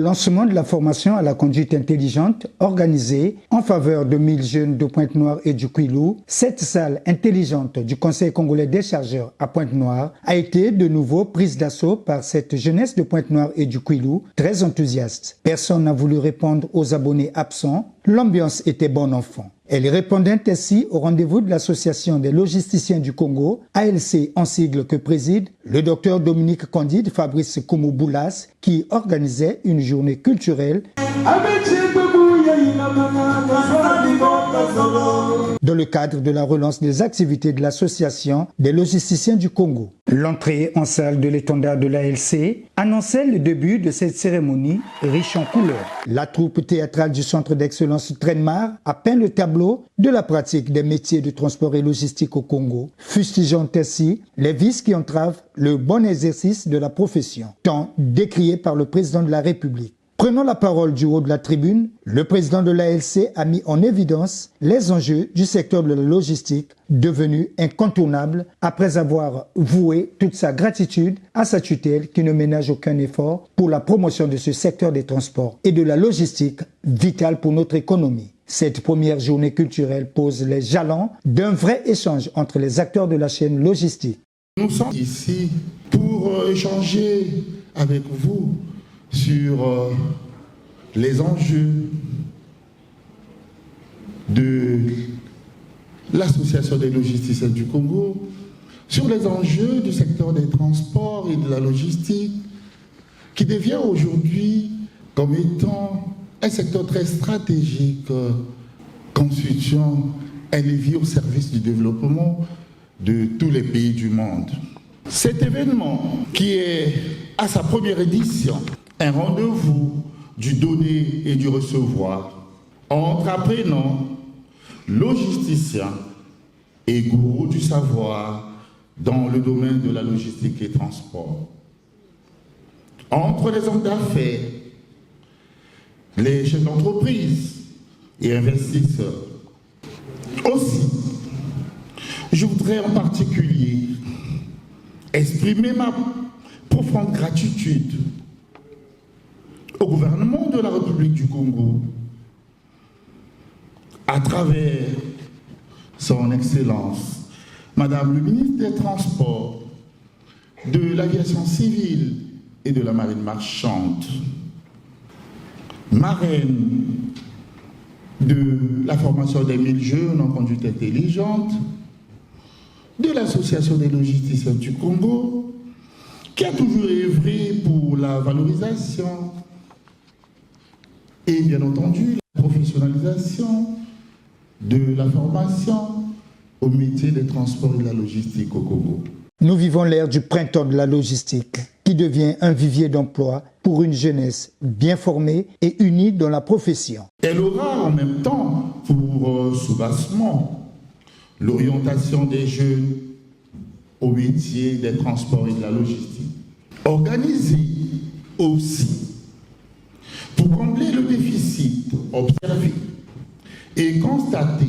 lancement de la formation à la conduite intelligente organisée en faveur de 1000 jeunes de Pointe-Noire et du Kouilou, cette salle intelligente du Conseil congolais des chargeurs à Pointe-Noire a été de nouveau prise d'assaut par cette jeunesse de Pointe-Noire et du Kouilou, très enthousiaste. Personne n'a voulu répondre aux abonnés absents. L'ambiance était bon enfant. Elle répondait ainsi au rendez-vous de l'Association des logisticiens du Congo, ALC en sigle que préside le docteur Dominique Candide Fabrice Koumou-Boulas, qui organisait une journée culturelle dans le cadre de la relance des activités de l'Association des logisticiens du Congo. L'entrée en salle de l'étendard de l'ALC annonçait le début de cette cérémonie riche en couleurs. La troupe théâtrale du Centre d'excellence Trenmar a peint le tableau de la pratique des métiers de transport et logistique au Congo, fustigeant ainsi les vices qui entravent le bon exercice de la profession, tant décrié par le président de la République. Prenant la parole du haut de la tribune, le président de l'ALC a mis en évidence les enjeux du secteur de la logistique, devenu incontournable après avoir voué toute sa gratitude à sa tutelle qui ne ménage aucun effort pour la promotion de ce secteur des transports et de la logistique, vital pour notre économie. Cette première journée culturelle pose les jalons d'un vrai échange entre les acteurs de la chaîne logistique. Nous sommes ici pour échanger avec vous sur les enjeux de l'Association des logisticiens du Congo, sur les enjeux du secteur des transports et de la logistique, qui devient aujourd'hui comme étant un secteur très stratégique, constituant un levier au service du développement de tous les pays du monde. Cet événement, qui est à sa première édition, un rendez-vous du donner et du recevoir entre apprenants, logisticiens et gourous du savoir dans le domaine de la logistique et transport. Entre les hommes d'affaires, les chefs d'entreprise et investisseurs. Aussi, je voudrais en particulier exprimer ma profonde gratitude au gouvernement de la République du Congo, à travers son Excellence, Madame le ministre des Transports, de l'Aviation civile et de la Marine marchande, marraine de la formation des 1000 jeunes en conduite intelligente, de l'Association des logisticiens du Congo, qui a toujours œuvré pour la valorisation et bien entendu la professionnalisation de la formation au métier des transports et de la logistique au Congo. Nous vivons l'ère du printemps de la logistique, qui devient un vivier d'emploi pour une jeunesse bien formée et unie dans la profession. Elle aura en même temps pour soubassement l'orientation des jeunes au métier des transports et de la logistique. Organisée aussi pour combler le déficit observé et constaté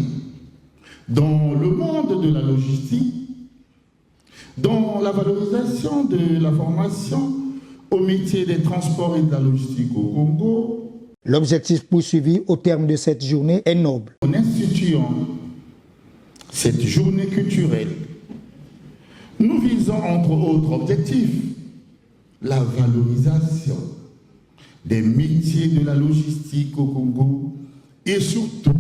dans le monde de la logistique, dans la valorisation de la formation au métier des transports et de la logistique au Congo. L'objectif poursuivi au terme de cette journée est noble. En instituant cette journée culturelle, nous visons entre autres objectifs la valorisation des métiers de la logistique au Congo et surtout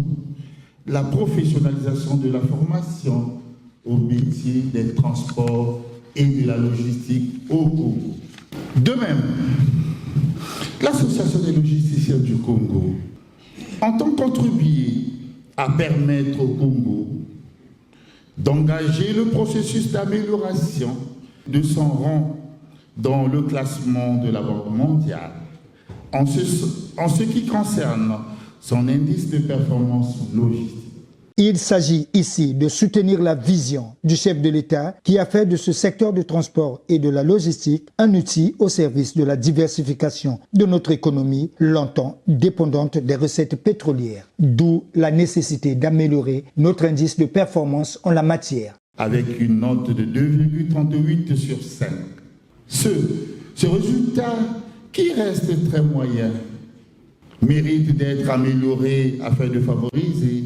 la professionnalisation de la formation au métier des transports et de la logistique au Congo. De même, l'Association des logisticiens du Congo entend contribuer à permettre au Congo d'engager le processus d'amélioration de son rang dans le classement de la Banque mondiale en ce qui concerne son indice de performance logistique. Il s'agit ici de soutenir la vision du chef de l'État qui a fait de ce secteur du transport et de la logistique un outil au service de la diversification de notre économie, longtemps dépendante des recettes pétrolières. D'où la nécessité d'améliorer notre indice de performance en la matière. Avec une note de 2,38 sur 5. Ce résultat, qui reste très moyen, mérite d'être améliorée afin de favoriser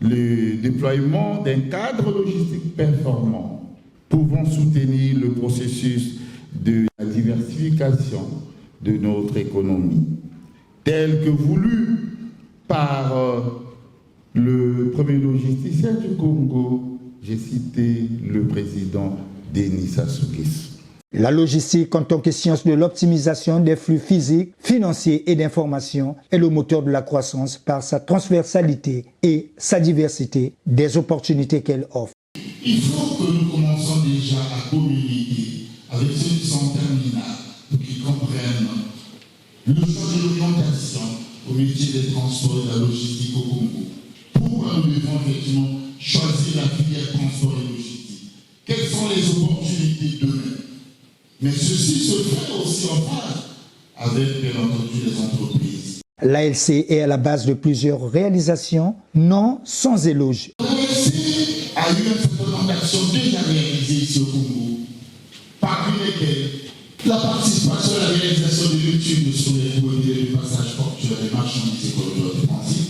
le déploiement d'un cadre logistique performant, pouvant soutenir le processus de la diversification de notre économie, tel que voulu par le premier logisticien du Congo, j'ai cité le président Denis Sassou Nguesso. La logistique en tant que science de l'optimisation des flux physiques, financiers et d'information est le moteur de la croissance par sa transversalité et sa diversité des opportunités qu'elle offre. Il faut que nous commençons déjà à communiquer avec ceux qui sont terminales pour qu'ils comprennent le choix de l'orientation au métier des transports et de la logistique au Congo. Pourquoi nous devons effectivement choisir la filière transport et logistique? Quelles sont les opportunités demain? Mais ceci se fait aussi en phase avec, bien entendu, les entreprises. L'ALC est à la base de plusieurs réalisations, non sans éloge. L'ALC a eu un certain nombre d'actions déjà réalisées ici au Congo, parmi lesquelles la participation à la réalisation de l'étude sur les modèles de passage portuaire et marchandises et corridors de transit,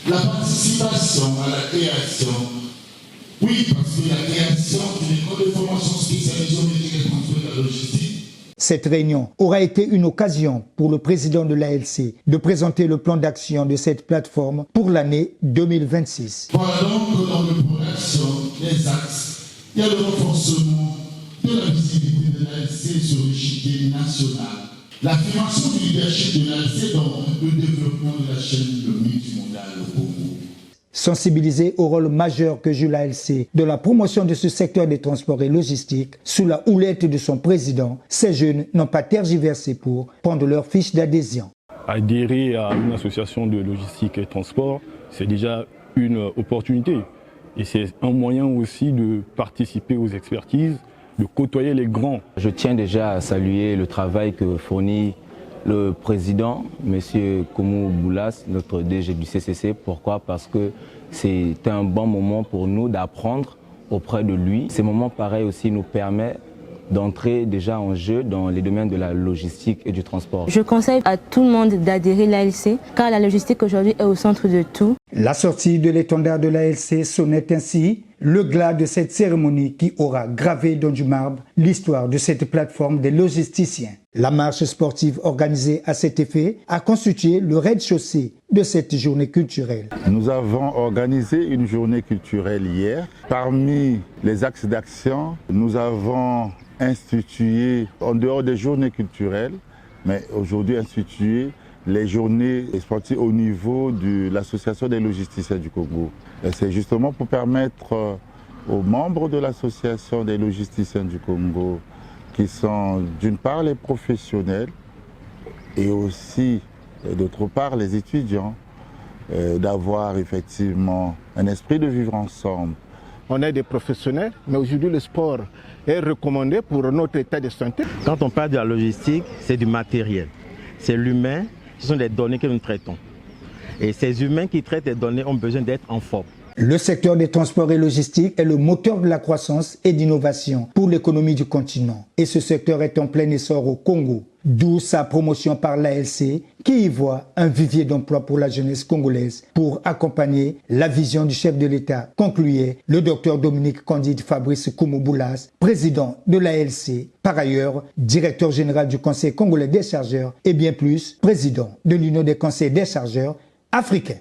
la participation à la création, oui, parce que la création d'une école de formation spécialisée au métier des transports et de la logistique. Cette réunion aura été une occasion pour le président de l'ALC de présenter le plan d'action de cette plateforme pour l'année 2026. Voilà donc dans le plan d'action, les axes, il y a le renforcement de la visibilité de l'ALC sur l'échiquier national, l'affirmation du leadership de l'ALC dans le développement de la chaîne multimodale au Congo. Sensibiliser au rôle majeur que joue l'ALC dans la promotion de ce secteur des transports et logistiques, sous la houlette de son président, ces jeunes n'ont pas tergiversé pour prendre leur fiche d'adhésion. Adhérer à une association de logistique et transport, c'est déjà une opportunité. Et c'est un moyen aussi de participer aux expertises, de côtoyer les grands. Je tiens déjà à saluer le travail que fournit le président, M. Koumou Boulas, notre DG du CCC. Pourquoi? Parce que c'est un bon moment pour nous d'apprendre auprès de lui. Ces moments pareils aussi nous permettent d'entrer déjà en jeu dans les domaines de la logistique et du transport. Je conseille à tout le monde d'adhérer à l'ALC car la logistique aujourd'hui est au centre de tout. La sortie de l'étendard de l'ALC sonnait ainsi le glas de cette cérémonie qui aura gravé dans du marbre l'histoire de cette plateforme des logisticiens. La marche sportive organisée à cet effet a constitué le rez-de-chaussée de cette journée culturelle. Nous avons organisé une journée culturelle hier. Parmi les axes d'action, nous avons institué, en dehors des journées culturelles, mais aujourd'hui institué les journées sportives au niveau de l'Association des logisticiens du Congo. C'est justement pour permettre aux membres de l'Association des logisticiens du Congo, qui sont d'une part les professionnels et aussi d'autre part les étudiants, d'avoir effectivement un esprit de vivre ensemble. On est des professionnels, mais aujourd'hui le sport est recommandé pour notre état de santé. Quand on parle de la logistique, c'est du matériel, c'est l'humain, ce sont des données que nous traitons. Et ces humains qui traitent les données ont besoin d'être en forme. Le secteur des transports et logistiques est le moteur de la croissance et d'innovation pour l'économie du continent. Et ce secteur est en plein essor au Congo, d'où sa promotion par l'ALC qui y voit un vivier d'emploi pour la jeunesse congolaise pour accompagner la vision du chef de l'État, concluait le docteur Dominique Candide Fabrice Koumou Boulas, président de l'ALC, par ailleurs directeur général du Conseil congolais des chargeurs et bien plus, président de l'Union des conseils des chargeurs africains.